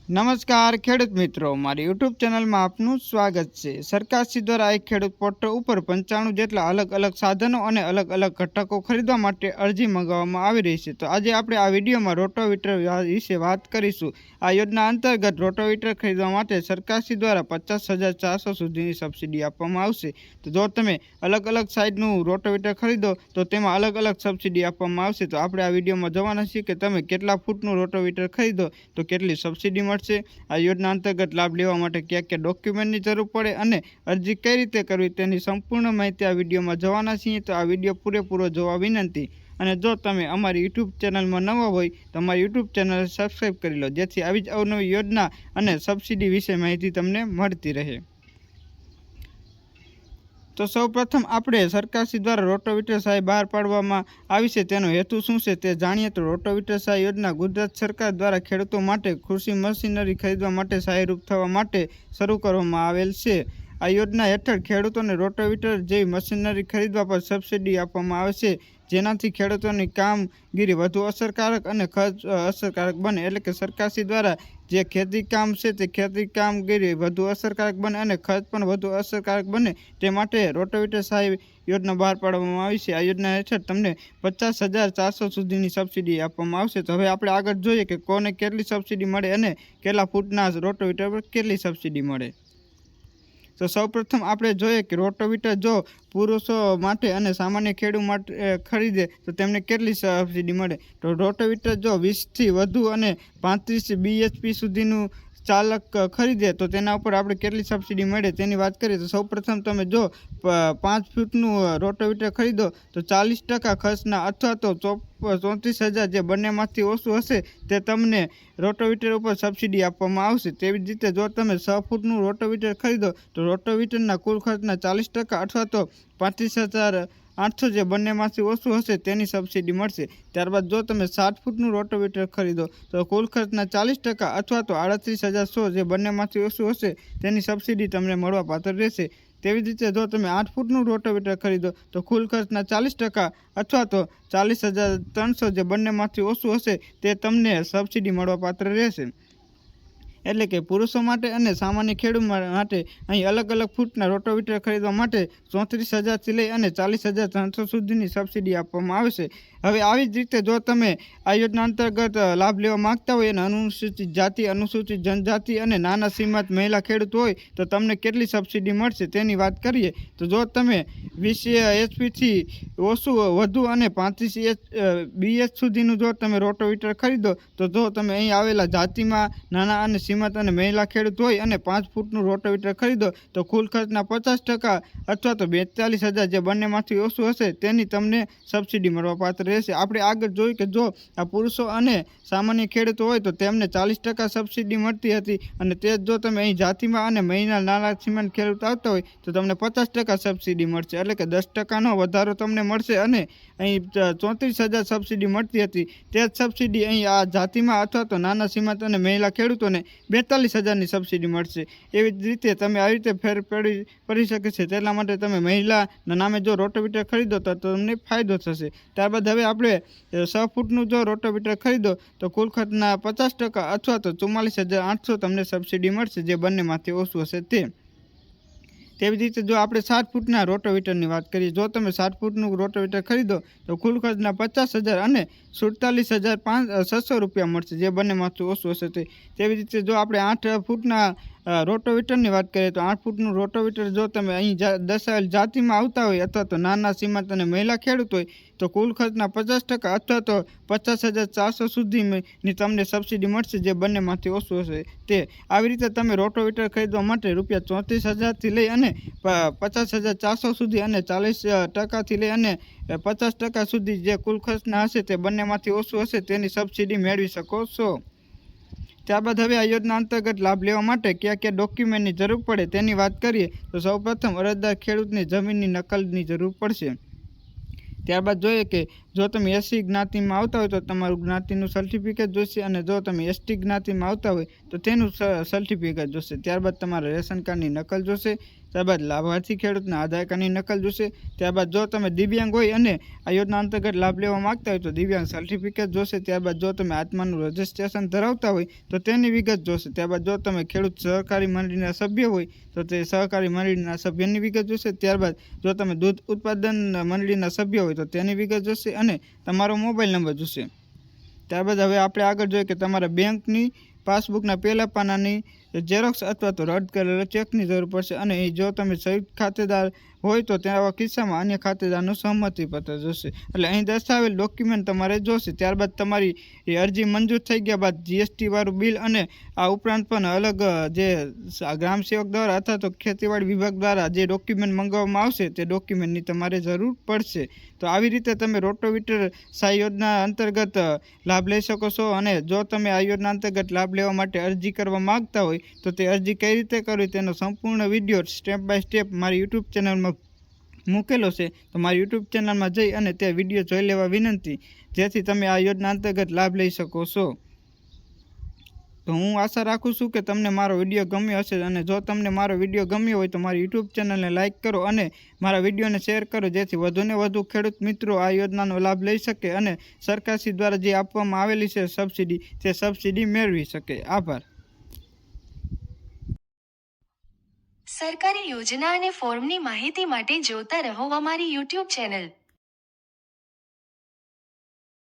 નમસ્કાર ખેડૂત મિત્રો, મારી યુટ્યુબ ચેનલમાં આપનું સ્વાગત છે। સરકારશ્રી દ્વારા એક ખેડૂત પોર્ટલ ઉપર 95 જેટલા અલગ અલગ સાધનો અને અલગ અલગ ઘટકો ખરીદવા માટે અરજી મંગાવવામાં આવી રહી છે। તો આજે આપણે આ વિડીયોમાં રોટોવીટર વિશે વાત કરીશું। આ યોજના અંતર્ગત રોટોવીટર ખરીદવા માટે સરકારશ્રી દ્વારા 50,400 સુધીની સબસિડી આપવામાં આવશે। તો જો તમે અલગ અલગ સાઇઝનું રોટોવીટર ખરીદો તો તેમાં અલગ અલગ સબસિડી આપવામાં આવશે। તો આપણે આ વિડીયોમાં જોવાના છીએ કે તમે કેટલા ફૂટનું રોટોવીટર ખરીદો તો કેટલી સબસિડી મળશે। આ યોજના અંતર્ગત લાભ લેવા માટે કયા ડોક્યુમેન્ટની જરૂર પડે અને અરજી કઈ રીતે કરવી તેની સંપૂર્ણ માહિતી આ વિડીયોમાં જોવાના છીએ। તો આ વિડીયો પૂરેપૂરો જોવા વિનંતી। અને જો તમે અમારી યુટ્યુબ ચેનલમાં નવા હોય તો અમારી યુટ્યુબ ચેનલ સબસ્ક્રાઈબ કરી લો, જેથી આવી જ અવનવી યોજના અને સબસિડી વિશે માહિતી તમને મળતી રહે। તો સૌપ્રથમ આપણે સરકારશ્રી દ્વારા રોટોવીટર સહાય બહાર પાડવામાં આવી છે તેનો હેતુ શું છે તે જાણીએ। તો રોટોવીટર સહાય યોજના ગુજરાત સરકાર દ્વારા ખેડૂતો માટે કૃષિ મશીનરી ખરીદવા માટે સહાયરૂપ થવા માટે શરૂ કરવામાં આવેલ છે। આ યોજના હેઠળ ખેડૂતોને રોટોવીટર જેવી મશીનરી ખરીદવા પર સબસિડી આપવામાં આવે છે, જેનાથી ખેડૂતોની કામગીરી વધુ અસરકારક અને ખર્ચ અસરકારક બને। એટલે કે સરકારશ્રી દ્વારા જે ખેતી કામ છે તે ખેતી કામગીરી વધુ અસરકારક બને અને ખર્ચ પણ વધુ અસરકારક બને તે માટે રોટોવીટર સહાય યોજના બહાર પાડવામાં આવી છે। આ યોજના હેઠળ તમને 50,400 સુધીની સબસિડી આપવામાં આવશે। તો હવે આપણે આગળ જોઈએ કે કોને કેટલી સબસિડી મળે અને કેટલા ફૂટના રોટોવીટર પર કેટલી સબસિડી મળે। તો સૌપ્રથમ આપણે જોઈએ કે રોટોવીટર જો પુરુષો માટે અને સામાન્ય ખેડૂત માટે ખરીદે તો તેમને કેટલી સબસિડી મળે। તો રોટોવીટર જો 20થી વધુ અને 35 bhp સુધીનું ચાલક ખરીદે તો તેના ઉપર આપણે કેટલી સબસિડી મળે તેની વાત કરીએ। તો સૌપ્રથમ તમે જો 5 ફૂટનું રોટોવીટર ખરીદો તો 40% ખર્ચના અથવા તો 34,000 જે બંનેમાંથી ઓછું હશે તે તમને રોટોવીટર ઉપર સબસિડી આપવામાં આવશે। તેવી જ રીતે જો તમે 6 ફૂટનું રોટોવીટર ખરીદો તો રોટોવીટરના કુલ ખર્ચના 40% અથવા તો 35,800 જે બંનેમાંથી ઓછું હશે તેની સબસિડી મળશે। ત્યારબાદ જો તમે 7 ફૂટનું રોટોવીટર ખરીદો તો કુલ ખર્ચના 40% અથવા તો 38,100 જે બંનેમાંથી ઓછું હશે તેની સબસિડી તમને મળવાપાત્ર રહેશે। તેવી જ રીતે જો તમે 8 ફૂટનું રોટોવીટર ખરીદો તો કુલ ખર્ચના 40% અથવા તો 40,300 જે બંનેમાંથી ઓછું હશે તે તમને સબસિડી મળવાપાત્ર રહેશે। એટલે કે પુરુષો માટે અને સામાન્ય ખેડૂત માટે અહીં અલગ અલગ ફૂટના રોટોવીટર ખરીદવા માટે 34,000થી લઈ અને 40,300 સુધીની સબસિડી આપવામાં આવે છે। હવે આવી જ રીતે જો તમે આ યોજના અંતર્ગત લાભ લેવા માંગતા હોય અને અનુસૂચિત જાતિ, અનુસૂચિત જનજાતિ અને નાના સીમાંત મહિલા ખેડૂત હોય તો તમને કેટલી સબસિડી મળશે તેની વાત કરીએ। તો જો તમે 20 hpથી ઓછું વધુ અને 35 bh સુધીનું જો તમે રોટોવીટર ખરીદો તો જો તમે અહીં આવેલા જાતિમાં નાના અને સીમાંત અને મહિલા ખેડૂત હોય અને 5 ફૂટનું રોટોવીટર ખરીદો તો કુલ ખર્ચના 50% અથવા તો 42,000 જે બંનેમાંથી ઓછું હશે તેની તમને સબસિડી મળવાપાત્ર રહેશે। આપણે આગળ જોયું કે જો આ પુરુષો અને સામાન્ય ખેડૂતો હોય તો તેમને 40% સબસિડી મળતી હતી અને તે જો તમે અહીં જાતિમાં અને મહિલા નાના સીમાંત ખેડૂત આવતા હોય તો તમને 50% સબસિડી મળશે। એટલે કે 10%નો વધારો તમને મળશે અને અહીં 34,000 સબસિડી મળતી હતી તે જ સબસિડી અહીં આ જાતિમાં અથવા તો નાના સીમાંત અને મહિલા ખેડૂતોને 42,000ની સબસિડી મળશે। એવી જ રીતે તમે આવી રીતે ફેર પડી શકે છે, તેટલા માટે તમે મહિલાના નામે જો રોટોવીટર ખરીદો તો તમને ફાયદો થશે। ત્યારબાદ હવે આપણે 6 ફૂટનું જો રોટોવીટર ખરીદો તો કુલ ખર્ચના 50% અથવા તો 44,800 તમને સબસિડી મળશે જે બંનેમાંથી ઓછું હશે તે। તેવી જ રીતે જો આપણે 7 ફૂટના રોટોવીટરની વાત કરીએ, જો તમે 7 ફૂટનું રોટોવીટર ખરીદો તો કુલ ખર્ચના 50,000 અને 47,600 રૂપિયા મળશે જે બંનેમાંથી ઓછું હશે તે। તેવી જ રીતે જો આપણે 8 ફૂટના રોટોવીટરની વાત કરીએ તો 8 ફૂટનું રોટોવીટર જો તમે અહીં દર્શાવેલ જાતિમાં આવતા હોય અથવા તો નાના સીમાંત અને મહિલા ખેડૂત હોય તો કુલ ખર્ચના 50% અથવા તો 50,400 સુધીની તમને સબસિડી મળશે જે બંનેમાંથી ઓછું હશે તે। આવી રીતે તમે રોટોવીટર ખરીદવા માટે રૂપિયા 34,000થી લઈ અને 50,400 સુધી અને 40%થી લઈ અને 50% સુધી જે કુલ ખર્ચના હશે તે બંનેમાંથી ઓછું હશે તેની સબસિડી મેળવી શકો છો। ત્યારબાદ હવે આ યોજના અંતર્ગત લાભ લેવા માટે કયા ડોક્યુમેન્ટની જરૂર પડે તેની વાત કરીએ। તો સૌપ્રથમ અરજદાર ખેડૂતની જમીનની નકલની જરૂર પડશે। ત્યારબાદ જોઈએ કે જો તમે એસસી જ્ઞાતિમાં આવતા હોય તો તમારું જ્ઞાતિનું સર્ટિફિકેટ જોઈશે, અને જો તમે એસટી જ્ઞાતિમાં આવતા હોય તો તેનું સર્ટિફિકેટ જોઈશે. ત્યારબાદ તમારા રેશન કાર્ડની નકલ જોઈશે. ત્યારબાદ લાભાર્થી ખેડૂતના આધાર કાર્ડની નકલ જોઈશે. ત્યારબાદ જો તમે દિવ્યાંગ હોય અને આ યોજના અંતર્ગત લાભ લેવા માંગતા હોય તો દિવ્યાંગ સર્ટિફિકેટ જોઈશે. ત્યારબાદ જો તમે આત્માનું રજિસ્ટ્રેશન ધરાવતા હોય તો તેની વિગત જોઈશે. ત્યારબાદ જો તમે ખેડૂત સહકારી મંડળીના સભ્ય હોય તો તે સહકારી મંડળીના સભ્યની વિગત જોઈશે. ત્યારબાદ જો તમે દૂધ ઉત્પાદન મંડળીના સભ્ય હોય તો તેની વિગત જોઈશે અને તમારો મોબાઈલ નંબર જોઈશે. ત્યારબાદ હવે આપણે આગળ જોઈએ કે તમારા બેંકની પાસબુકના પહેલા પાનાની ઝેરોક્સ અથવા તો રદ કરેલો ચેકની જરૂર પડશે. અને જો તમે સંયુક્ત ખાતેદાર હોય તો તેવા કિસ્સામાં અન્ય ખાતેદારનું સંમતિપત્ર જોશે. એટલે અહીં દર્શાવેલ ડોક્યુમેન્ટ તમારે જોશે. ત્યારબાદ તમારી એ અરજી મંજૂર થઈ ગયા બાદ જીએસટી વાળું બિલ અને આ ઉપરાંત પણ અલગ જે ગ્રામ સેવક દ્વારા અથવા તો ખેતીવાડી વિભાગ દ્વારા જે ડોક્યુમેન્ટ મંગાવવામાં આવશે તે ડોક્યુમેન્ટની તમારે જરૂર પડશે. તો આવી રીતે તમે રોટોવીટર સહાય યોજના અંતર્ગત લાભ લઈ શકો છો. અને જો તમે આ યોજના અંતર્ગત લાભ લેવા માટે અરજી કરવા માગતા હોય તો તે અરજી કઈ રીતે કરવી તેનો સંપૂર્ણ વિડીયો સ્ટેપ બાય સ્ટેપ મારી યુટ્યુબ ચેનલમાં મૂકેલો છે. તો મારી યુટ્યુબ ચેનલમાં જઈ અને તે વિડીયો જોઈ લેવા વિનંતી, જેથી તમે આ યોજના અંતર્ગત લાભ લઈ શકો છો. તો હું આશા રાખું છું કે તમને મારો વિડીયો ગમ્યો હશે, અને જો તમને મારો વિડીયો ગમ્યો હોય તો મારી યુટ્યુબ ચેનલને લાઇક કરો અને મારા વિડીયોને શેર કરો, જેથી વધુને વધુ ખેડૂત મિત્રો આ યોજનાનો લાભ લઈ શકે અને સરકારશ્રી દ્વારા જે આપવામાં આવેલી છે સબસિડી, તે સબસિડી મેળવી શકે. આભાર. સરકારી યોજના અને ફોર્મની માહિતી માટે જોતા રહો અમારી યુટ્યુબ ચેનલ.